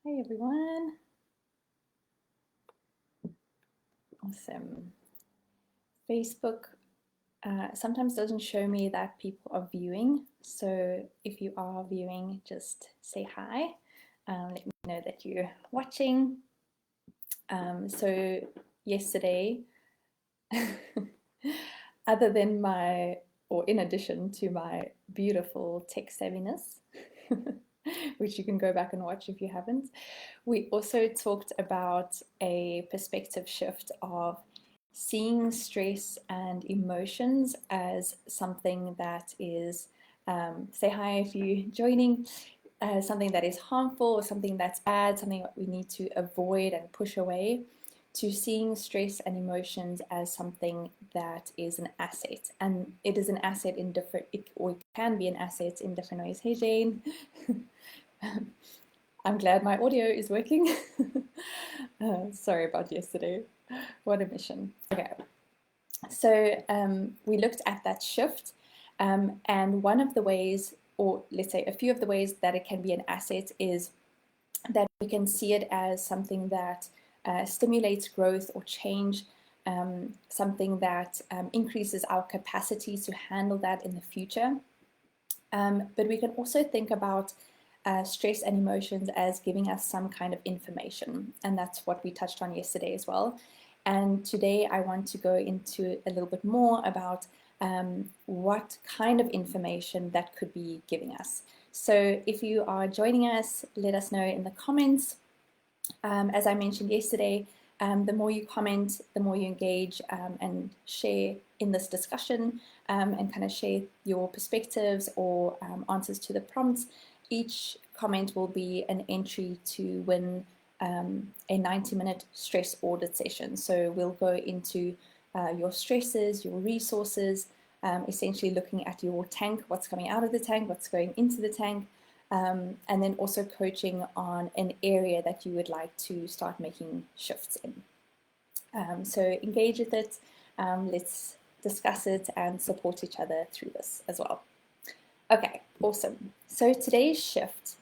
Hey everyone. Awesome. Facebook sometimes doesn't show me that people are viewing. So if you are viewing, just say hi. Let me know that you're watching. So yesterday, other than or in addition to my beautiful tech savviness, which you can go back and watch if you haven't, we also talked about a perspective shift of seeing stress and emotions as something that is, say hi if you're joining, something that is harmful or something that's bad, something that we need to avoid and push away, to seeing stress and emotions as something that is an asset. And it is an asset in different, or it can be an asset in different ways. Hey Jane. I'm glad my audio is working. Sorry about yesterday. What a mission. Okay, so we looked at that shift, and one of the ways, or let's say a few of the ways that it can be an asset, is that we can see it as something that stimulates growth or change, something that increases our capacity to handle that in the future. But we can also think about stress and emotions as giving us some kind of information. And that's what we touched on yesterday as well. And today I want to go into a little bit more about what kind of information that could be giving us. So if you are joining us, let us know in the comments. As I mentioned yesterday, the more you comment, the more you engage and share in this discussion and kind of share your perspectives or answers to the prompts, each comment will be an entry to win a 90-minute stress audit session. So we'll go into your stresses, your resources, essentially looking at your tank, what's coming out of the tank, what's going into the tank, and then also coaching on an area that you would like to start making shifts in. So engage with it, let's discuss it and support each other through this as well. Okay, awesome. So today's shift,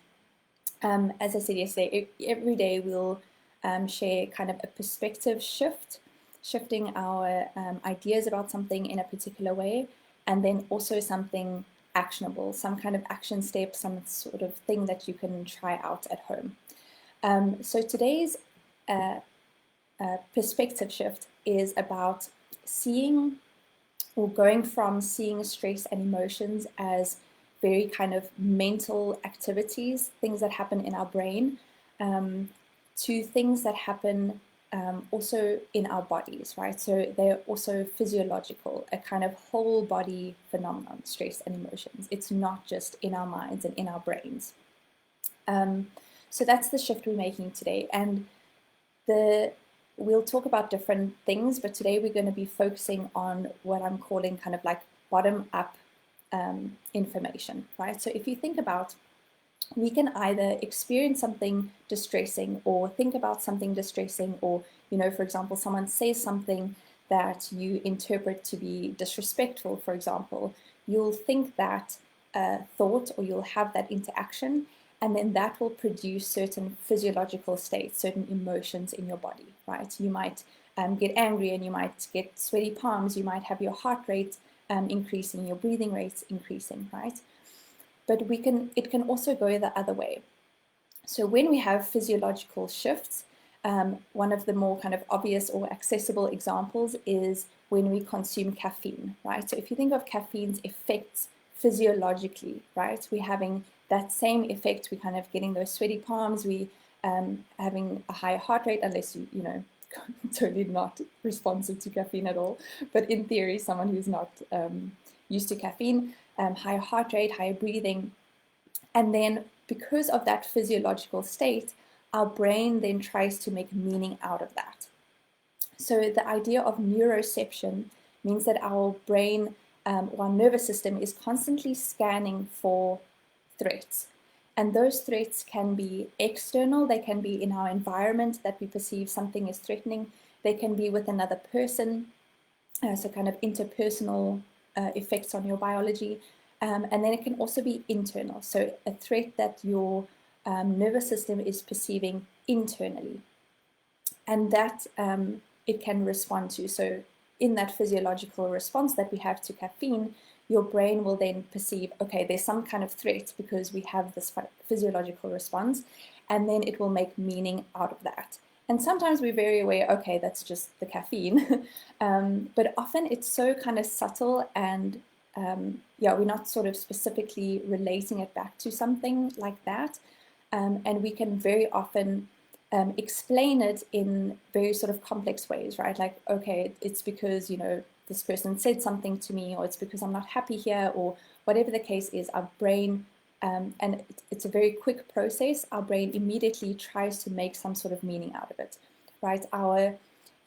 as I said yesterday, every day we'll share kind of a perspective shift, shifting our ideas about something in a particular way, and then also something actionable, some kind of action step, some sort of thing that you can try out at home. So today's perspective shift is about seeing, or going from seeing stress and emotions as very kind of mental activities, things that happen in our brain, to things that happen also in our bodies, right? So they're also physiological, a kind of whole body phenomenon, stress and emotions. It's not just in our minds and in our brains. So that's the shift we're making today. And we'll talk about different things, but today we're going to be focusing on what I'm calling kind of like bottom-up information, right? So if you think about, we can either experience something distressing or think about something distressing, or, you know, for example, someone says something that you interpret to be disrespectful, for example, you'll think that thought, or you'll have that interaction, and then that will produce certain physiological states, certain emotions in your body, right? You might get angry, and you might get sweaty palms, you might have your heart rate increasing, your breathing rates increasing, right? But it can also go the other way. So when we have physiological shifts, one of the more kind of obvious or accessible examples is when we consume caffeine, right? So if you think of caffeine's effects physiologically, right, we're having that same effect. We're kind of getting those sweaty palms, we having a higher heart rate, unless you know, totally not responsive to caffeine at all. But in theory, someone who's not used to caffeine, higher heart rate, higher breathing. And then because of that physiological state, our brain then tries to make meaning out of that. So the idea of neuroception means that our brain, or our nervous system, is constantly scanning for threats. And those threats can be external, they can be in our environment that we perceive something is threatening, they can be with another person, so kind of interpersonal effects on your biology. And then it can also be internal, so a threat that your nervous system is perceiving internally, and that it can respond to. So in that physiological response that we have to caffeine, your brain will then perceive, okay, there's some kind of threat because we have this physiological response, and then it will make meaning out of that. And sometimes we're very aware, okay, that's just the caffeine. But often it's so kind of subtle, and yeah, we're not sort of specifically relating it back to something like that. And we can very often explain it in very sort of complex ways, right? Like, okay, it's because, you know, this person said something to me, or it's because I'm not happy here, or whatever the case is. Our brain, and it's a very quick process, our brain immediately tries to make some sort of meaning out of it, right? Our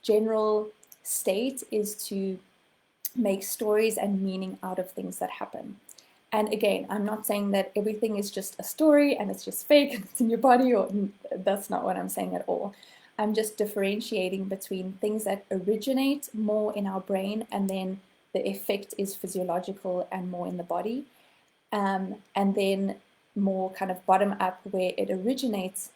general state is to make stories and meaning out of things that happen. And again, I'm not saying that everything is just a story and it's just fake and it's in your body, or that's not what I'm saying at all. I'm just differentiating between things that originate more in our brain, and then the effect is physiological and more in the body. And then more kind of bottom up, where it originates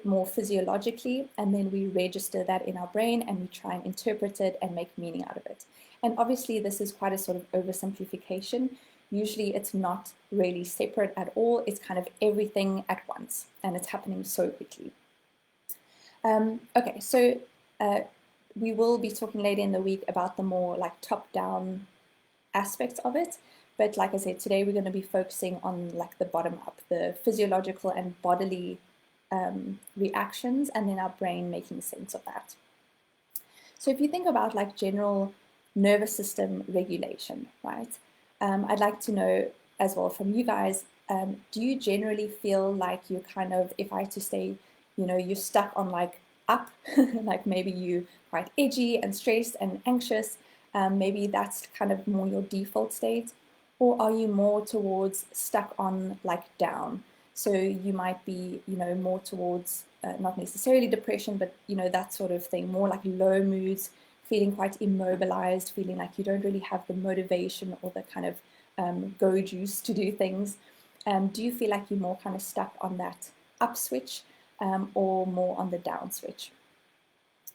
more physiologically, and then we register that in our brain and we try and interpret it and make meaning out of it. And obviously this is quite a sort of oversimplification. Usually it's not really separate at all. It's kind of everything at once, and it's happening so quickly. Okay, so we will be talking later in the week about the more like top-down aspects of it. But like I said, today we're going to be focusing on like the bottom up, the physiological and bodily reactions, and then our brain making sense of that. So if you think about like general nervous system regulation, right? I'd like to know as well from you guys, do you generally feel like you're kind of, if I had to say, you know, you're stuck on like up, like maybe you're quite edgy and stressed and anxious, maybe that's kind of more your default state? Or are you more towards stuck on like down? So you might be, you know, more towards not necessarily depression, but, you know, that sort of thing, more like low moods, feeling quite immobilized, feeling like you don't really have the motivation or the kind of go juice to do things. Do you feel like you're more kind of stuck on that up switch or more on the down switch?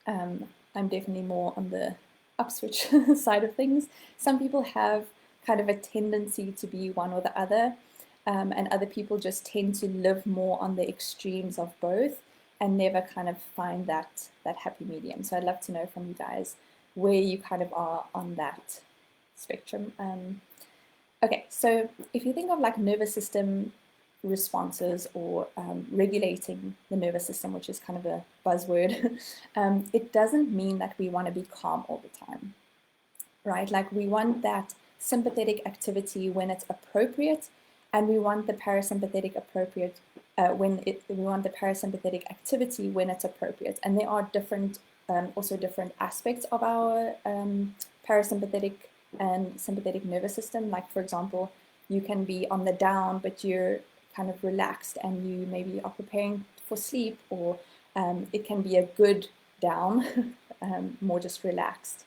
I'm definitely more on the up switch side of things. Some people have kind of a tendency to be one or the other, and other people just tend to live more on the extremes of both and never kind of find that happy medium. So I'd love to know from you guys where you kind of are on that spectrum. Okay, so if you think of like nervous system responses, or regulating the nervous system, which is kind of a buzzword, it doesn't mean that we want to be calm all the time, right? Like we want that sympathetic activity when it's appropriate, and we want the parasympathetic we want the parasympathetic activity when it's appropriate. And there are different, also different aspects of our parasympathetic and sympathetic nervous system. Like for example, you can be on the down, but you're kind of relaxed and you maybe are preparing for sleep, or it can be a good down, more just relaxed.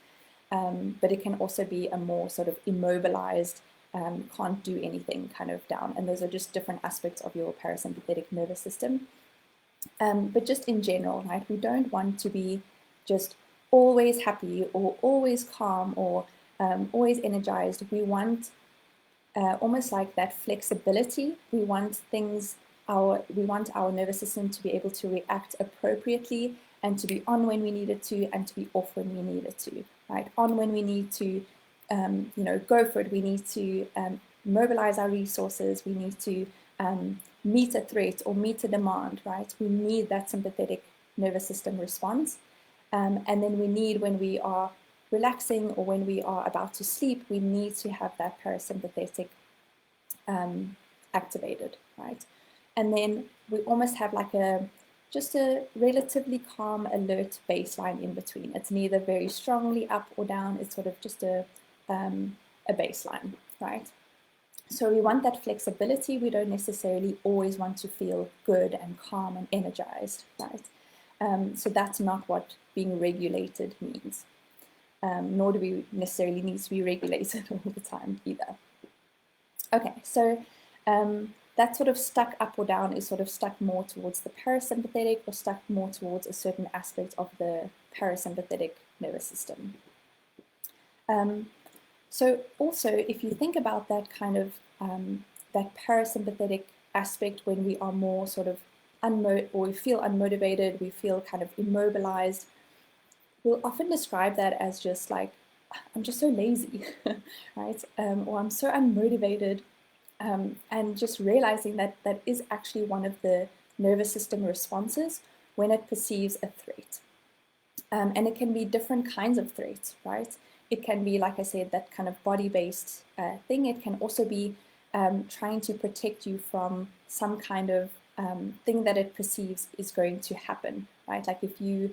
But it can also be a more sort of immobilized, can't do anything kind of down. And those are just different aspects of your parasympathetic nervous system. But just in general, right, we don't want to be just always happy or always calm or always energized. We want almost like that flexibility. We want our nervous system to be able to react appropriately, and to be on when we need it to, and to be off when we need it to, right? On when we need to, go for it. We need to mobilize our resources. We need to meet a threat or meet a demand, right? We need that sympathetic nervous system response. And then we need, when we are relaxing or when we are about to sleep, we need to have that parasympathetic activated, right? And then we almost have like just a relatively calm, alert baseline in between. It's neither very strongly up or down. It's sort of just a baseline, right? So we want that flexibility. We don't necessarily always want to feel good and calm and energized, right? So that's not what being regulated means. Nor do we necessarily need to be regulated all the time either. Okay, so that sort of stuck up or down is sort of stuck more towards the parasympathetic or stuck more towards a certain aspect of the parasympathetic nervous system. So also, if you think about that kind of that parasympathetic aspect when we are more sort of or we feel unmotivated, we feel kind of immobilized, we'll often describe that as just like, I'm just so lazy, right? Or I'm so unmotivated. And just realizing that that is actually one of the nervous system responses when it perceives a threat. And it can be different kinds of threats, right? It can be, like I said, that kind of body-based thing. It can also be trying to protect you from some kind of thing that it perceives is going to happen, right? Like if you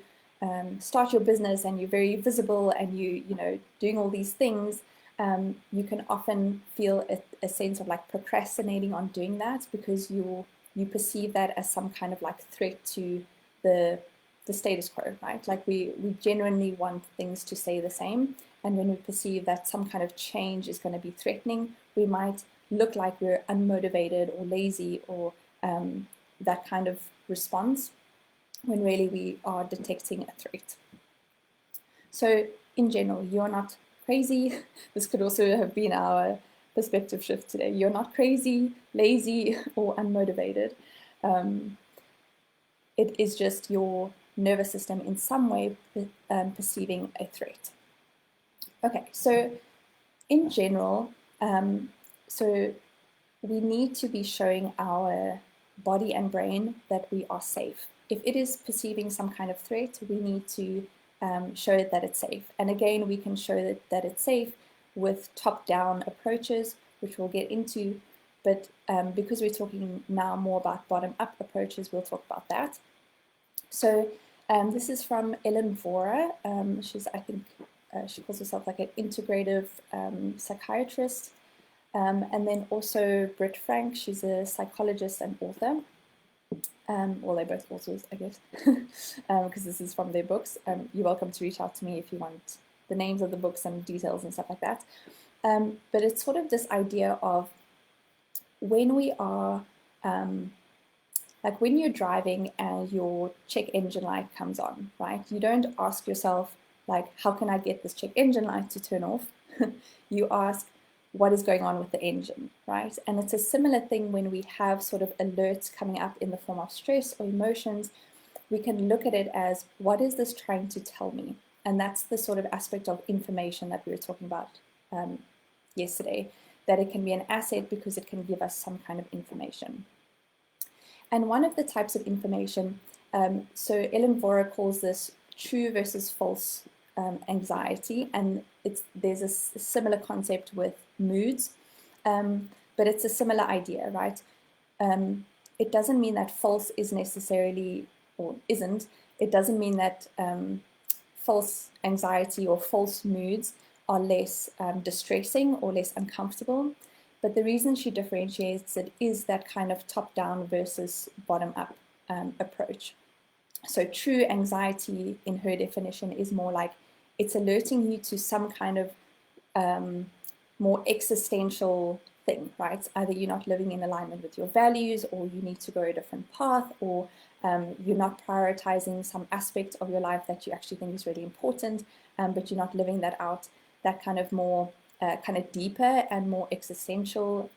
start your business and you're very visible and you know, doing all these things, you can often feel a sense of like procrastinating on doing that because you perceive that as some kind of like threat to the status quo, right? Like we genuinely want things to stay the same, and when we perceive that some kind of change is going to be threatening, we might look like we're unmotivated or lazy or that kind of response, when really we are detecting a threat. So in general, you're not crazy. This could also have been our perspective shift today. You're not crazy, lazy, or unmotivated. It is just your nervous system in some way perceiving a threat. Okay, so in general, so we need to be showing our body and brain that we are safe. If it is perceiving some kind of threat, we need to show it that it's safe. And again, we can show that it's safe with top-down approaches, which we'll get into. But because we're talking now more about bottom-up approaches, we'll talk about that. So this is from Ellen Vora. She's, I think, she calls herself like an integrative psychiatrist. And then also Britt Frank, she's a psychologist and author. Well, they're both authors, I guess, because this is from their books. You're welcome to reach out to me if you want the names of the books and details and stuff like that. But it's sort of this idea of when we are, like when you're driving and your check engine light comes on, right? You don't ask yourself, like, how can I get this check engine light to turn off? You ask, what is going on with the engine, right? And it's a similar thing when we have sort of alerts coming up in the form of stress or emotions. We can look at it as, what is this trying to tell me? And that's the sort of aspect of information that we were talking about yesterday, that it can be an asset because it can give us some kind of information. And one of the types of information, so Ellen Vora calls this true versus false anxiety, and there's a similar concept with moods, but it's a similar idea, right? It doesn't mean that false is necessarily, or isn't, it doesn't mean that false anxiety or false moods are less distressing or less uncomfortable. But the reason she differentiates it is that kind of top-down versus bottom-up approach. So true anxiety, in her definition, is more like it's alerting you to some kind of more existential thing, right? Either you're not living in alignment with your values, or you need to go a different path, or you're not prioritizing some aspect of your life that you actually think is really important, but you're not living that out. That kind of more kind of deeper and more existential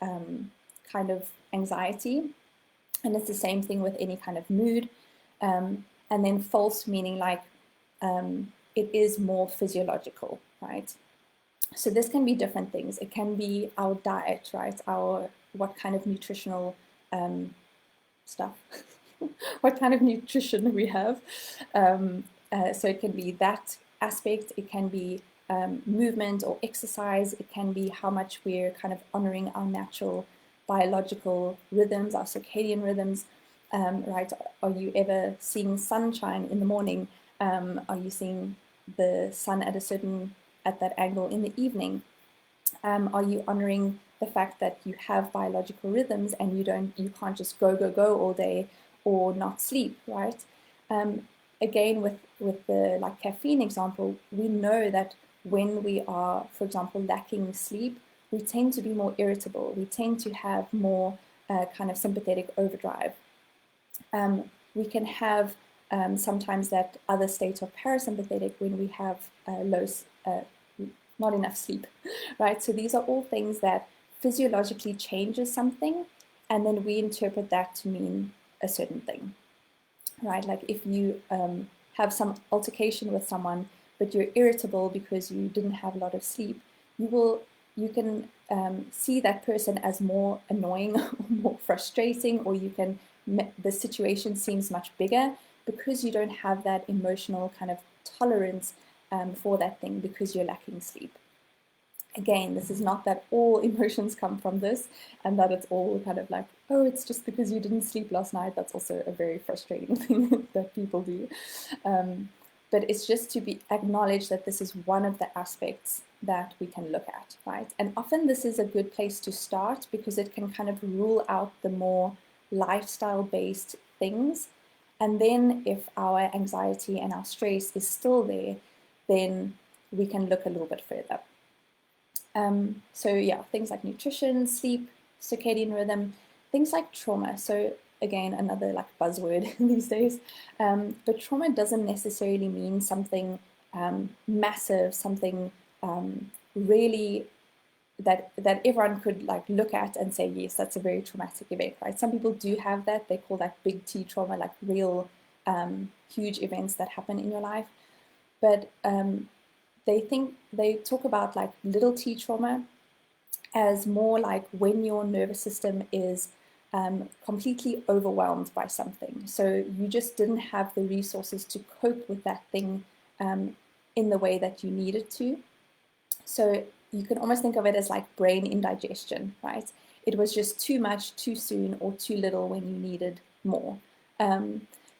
kind of anxiety. And it's the same thing with any kind of mood. And then false meaning like it is more physiological, right? So this can be different things. It can be our diet, right? What kind of nutritional stuff, what kind of nutrition we have. So it can be that aspect. It can be movement or exercise. It can be how much we're kind of honoring our natural biological rhythms, our circadian rhythms, right? Are you ever seeing sunshine in the morning? Are you seeing the sun at that angle in the evening? Are you honoring the fact that you have biological rhythms and you can't just go all day or not sleep, right? Again, with the like caffeine example, we know that when we are, for example, lacking sleep, we tend to be more irritable. We tend to have more kind of sympathetic overdrive. We can have sometimes that other state of parasympathetic when we have not enough sleep, right? So these are all things that physiologically changes something, and then we interpret that to mean a certain thing, right? Like if you have some altercation with someone, but you're irritable because you didn't have a lot of sleep, you can see that person as more annoying or more frustrating, or the situation seems much bigger because you don't have that emotional kind of tolerance for that thing because you're lacking sleep. Again, this is not that all emotions come from this and that it's all kind of like, oh, it's just because you didn't sleep last night. That's also a very frustrating thing that people do. But it's just to be acknowledged that this is one of the aspects that we can look at, right? And often this is a good place to start because it can kind of rule out the more lifestyle-based things. And then if our anxiety and our stress is still there, then we can look a little bit further. So yeah, things like nutrition, sleep, circadian rhythm, things like trauma. So again, another like buzzword these days. But trauma doesn't necessarily mean something massive, something really that everyone could like look at and say, yes, that's a very traumatic event, right? Some people do have that. They call that big T trauma, like real huge events that happen in your life. But they talk about like little T trauma as more like when your nervous system is completely overwhelmed by something. So you just didn't have the resources to cope with that thing in the way that you needed to. So you can almost think of it as like brain indigestion, right? It was just too much, too soon, or too little when you needed more.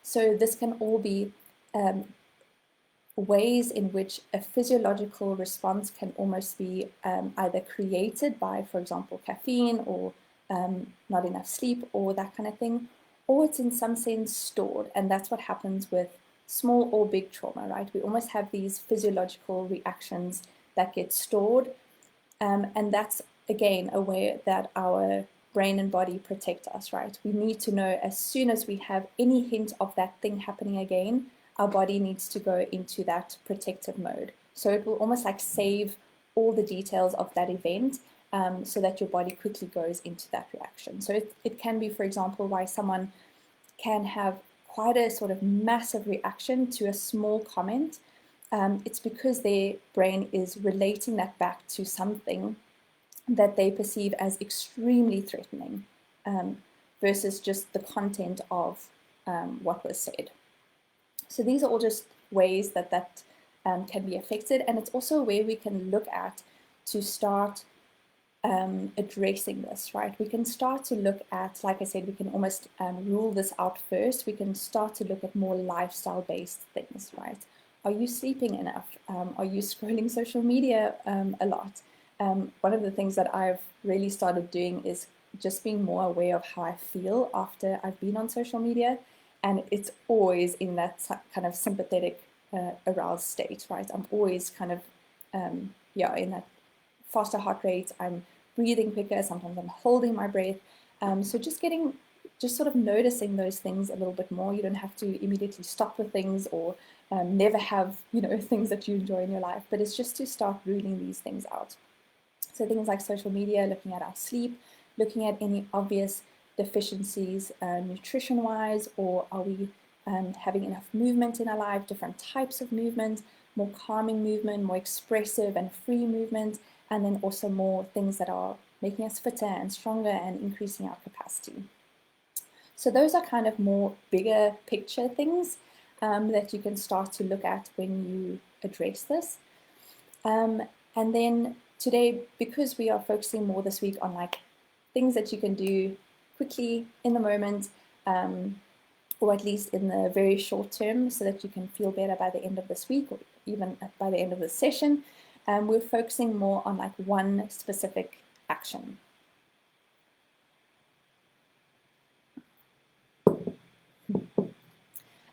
So this can all be ways in which a physiological response can almost be either created by, for example, caffeine or not enough sleep or that kind of thing, or it's in some sense stored. And that's what happens with small or big trauma, right? We almost have these physiological reactions that get stored. And that's, again, a way that our brain and body protect us, right? We need to know as soon as we have any hint of that thing happening again, our body needs to go into that protective mode. So it will almost like save all the details of that event so that your body quickly goes into that reaction. So it can be, for example, why someone can have quite a sort of massive reaction to a small comment. It's because their brain is relating that back to something that they perceive as extremely threatening versus just the content of what was said. So these are all just ways that can be affected, and it's also a way we can look at to start addressing this, right? We can start to look at, like I said, we can almost rule this out first. We can start to look at more lifestyle-based things, right? Are you sleeping enough? Are you scrolling social media a lot? One of the things that I've really started doing is just being more aware of how I feel after I've been on social media. And it's always in that kind of sympathetic aroused state, right? I'm always kind of, in that faster heart rate. I'm breathing quicker. Sometimes I'm holding my breath. So just sort of noticing those things a little bit more. You don't have to immediately stop with things or never have, things that you enjoy in your life, but it's just to start ruling these things out. So things like social media, looking at our sleep, looking at any obvious deficiencies nutrition-wise, or are we having enough movement in our life, different types of movement, more calming movement, more expressive and free movement, and then also more things that are making us fitter and stronger and increasing our capacity. So those are kind of more bigger picture things that you can start to look at when you address this. And then today, because we are focusing more this week on like things that you can do quickly in the moment, or at least in the very short term, so that you can feel better by the end of this week or even by the end of the session, we're focusing more on like one specific action.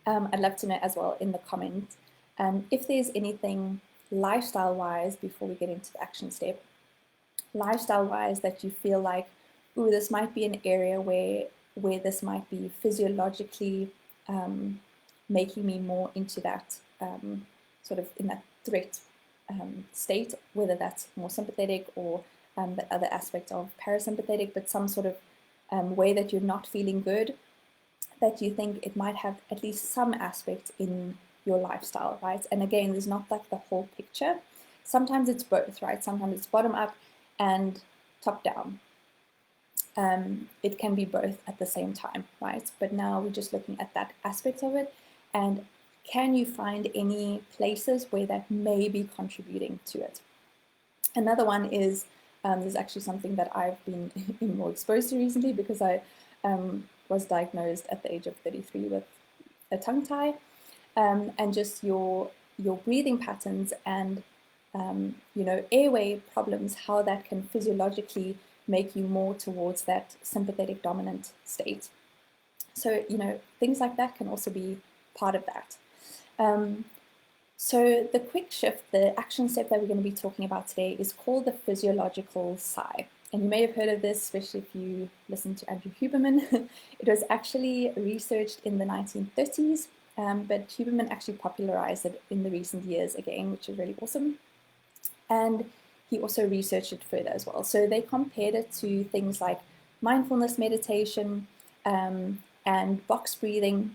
I'd love to know as well in the comments if there's anything lifestyle-wise, before we get into the action step, lifestyle-wise that you feel like ooh, this might be an area where this might be physiologically making me more into that sort of in that threat state, whether that's more sympathetic or the other aspect of parasympathetic, but some sort of way that you're not feeling good, that you think it might have at least some aspect in your lifestyle, right? And again, there's not like the whole picture. Sometimes it's both, right? Sometimes it's bottom up and top down. It can be both at the same time, right? But now we're just looking at that aspect of it. And can you find any places where that may be contributing to it? Another one is, there's actually something that I've been more exposed to recently, because I was diagnosed at the age of 33 with a tongue tie, and just your breathing patterns and airway problems, how that can physiologically make you more towards that sympathetic dominant state. So things like that can also be part of that. So the quick shift, the action step that we're going to be talking about today, is called the physiological sigh. And you may have heard of this, especially if you listen to Andrew Huberman. It was actually researched in the 1930s, but Huberman actually popularized it in the recent years again, which is really awesome. And he also researched it further as well. So they compared it to things like mindfulness meditation and box breathing.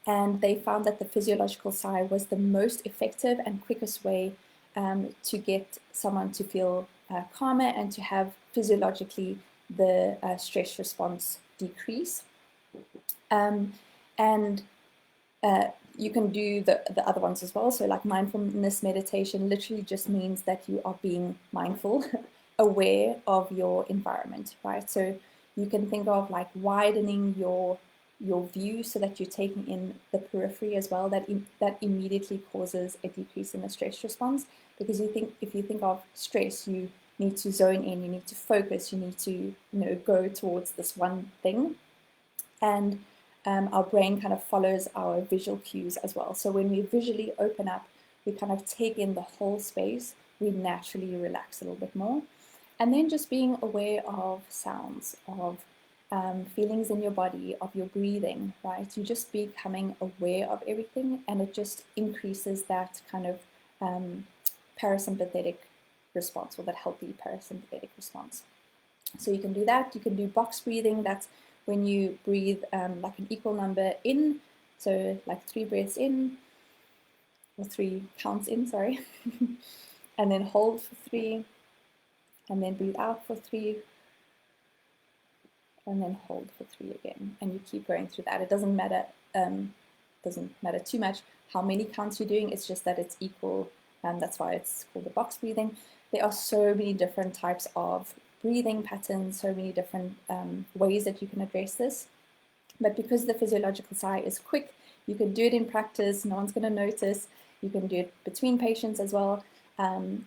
And they found that the physiological sigh was the most effective and quickest way to get someone to feel calmer and to have physiologically the stress response decrease. You can do the other ones as well. So like mindfulness meditation literally just means that you are being mindful, aware of your environment, right? So you can think of like widening your view so that you're taking in the periphery as well. That immediately causes a decrease in the stress response, because if you think of stress, you need to zone in, you need to focus, you need to go towards this one thing. And our brain kind of follows our visual cues as well. So when we visually open up, we kind of take in the whole space, we naturally relax a little bit more. And then just being aware of sounds, of feelings in your body, of your breathing, right? You're just becoming aware of everything, and it just increases that kind of parasympathetic response, or that healthy parasympathetic response. So you can do that. You can do box breathing. That's when you breathe like an equal number in, so like 3 breaths in, or 3 counts in, sorry, and then hold for 3, and then breathe out for 3, and then hold for 3 again, and you keep going through that. It doesn't matter too much how many counts you're doing. It's just that it's equal, and that's why it's called the box breathing. There are so many different types of breathing patterns, so many different ways that you can address this. But because the physiological sigh is quick, you can do it in practice, no one's going to notice. You can do it between patients as well.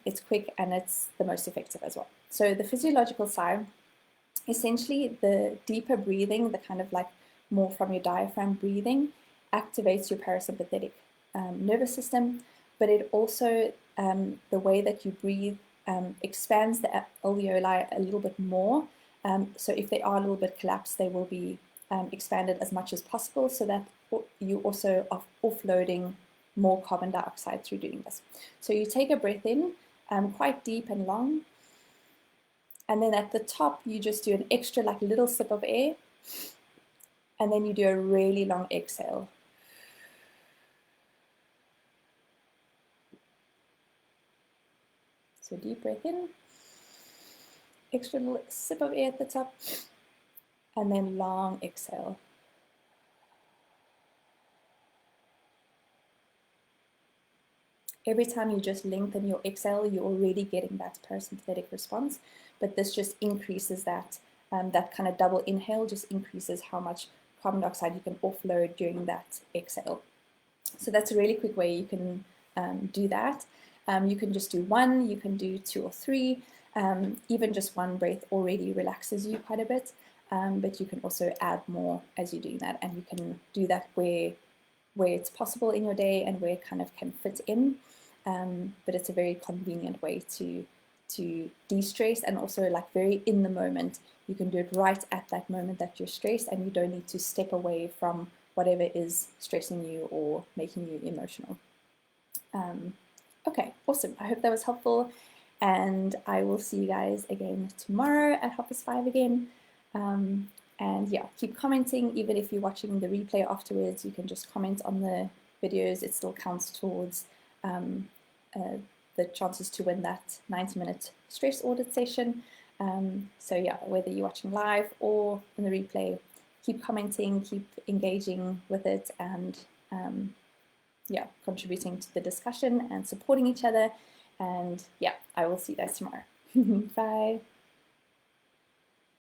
It's quick and it's the most effective as well. So the physiological sigh, essentially the deeper breathing, the kind of like more from your diaphragm breathing, activates your parasympathetic nervous system, but it also, the way that you breathe expands the alveoli a little bit more. So if they are a little bit collapsed, they will be expanded as much as possible, so that you also are offloading more carbon dioxide through doing this. So you take a breath in, quite deep and long, and then at the top you just do an extra like little sip of air, and then you do a really long exhale. So deep breath in, extra little sip of air at the top, and then long exhale. Every time you just lengthen your exhale, you're already getting that parasympathetic response, but this just increases that, that kind of double inhale just increases how much carbon dioxide you can offload during that exhale. So that's a really quick way you can do that. You can just do 1, you can do 2 or 3, even just 1 breath already relaxes you quite a bit, but you can also add more as you're doing that, and you can do that where it's possible in your day and where it kind of can fit in, but it's a very convenient way to to de-stress, and also like very in the moment. You can do it right at that moment that you're stressed, and you don't need to step away from whatever is stressing you or making you emotional. Okay, awesome. I hope that was helpful, and I will see you guys again tomorrow at 5:30 again. And yeah, keep commenting. Even if you're watching the replay afterwards, you can just comment on the videos. It still counts towards the chances to win that 90-minute stress audit session. So yeah, whether you're watching live or in the replay, keep commenting, keep engaging with it, and yeah, contributing to the discussion and supporting each other. And yeah, I will see you guys tomorrow. Bye.